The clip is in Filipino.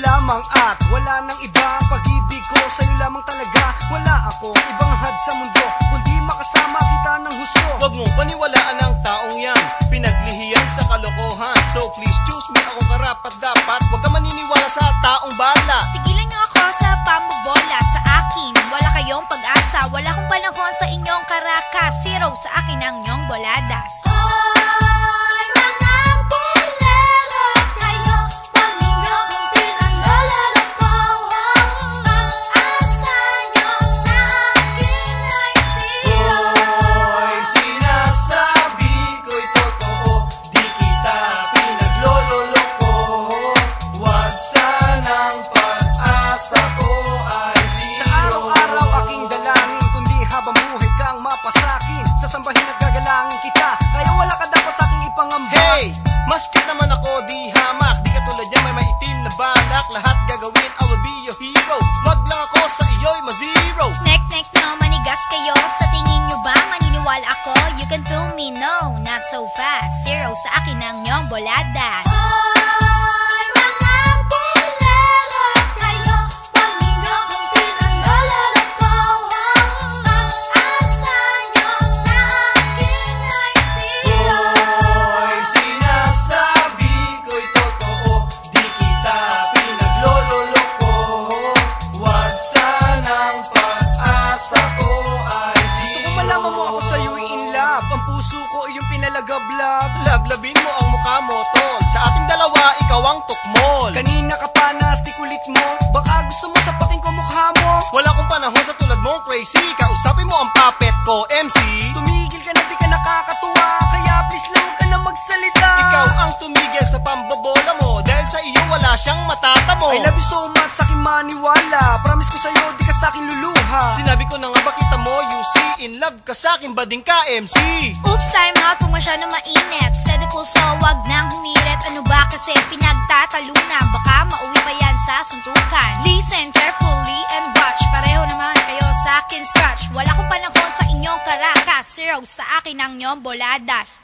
lamang at wala nang iba. Ang pag-ibig ko sa'yo lamang talaga. Wala akong ibang had sa mundo kundi makasama kita ng husto. Huwag mong paniwalaan ang taong yan, pinaglihiyan sa kalokohan. So please choose me, ako karapat dapat. Huwag ka maniniwala sa taong bala. Tigilan niyo ako sa pambobola sa akin. Wala kayong pag-asa, wala akong panahon sa inyong karakas. Zero sa akin ang inyong boladas. Sasambahin at gagalangin kita, kaya wala ka dapat sa aking ipangamba. Hey! Maskit naman ako, di hamak. Di katulad niya may maitim na balak. Lahat gagawin, I will be your hero. Wag lang ako sa iyo'y ma-zero. Nek-nek no, manigas kayo. Sa tingin nyo ba maniniwala ako? You can fool me, no, not so fast. Zero sa akin ang inyong boladas. Ang puso ko iyong pinalagablab. Lablabin mo ang mukha mo, tol. Sa ating dalawa, ikaw ang tukmol. Kanina ka pa nasty kulit mo. Baka gusto mo sapakin ko mukha mo. Wala akong panahon sa tulad mong crazy. Kausapin mo ang puppet ko, MC. Tumigil ka na, di ka nakakatuwa. Kaya please lang huwag ka na magsalita. Ikaw ang tumigil sa pambobola mo. Dahil sa iyo wala siyang matatamo. I love you so much, sa'kin maniwala. Promise ko sa'yo, di ka sa'kin luluha. Sinabi ko na nga ba kita mo, you see. In love ka sa'kin, bading ka, MC. Oops, time out kung masyado mainit. Steady pulso, wag nang humirit. Ano ba kasi pinagtatalunan? Baka mauwi pa yan sa suntukan. Listen carefully and watch. Pareho naman kayo sa akin scratch. Wala akong panahon sa inyong karakas. Zero sa akin ang inyong boladas.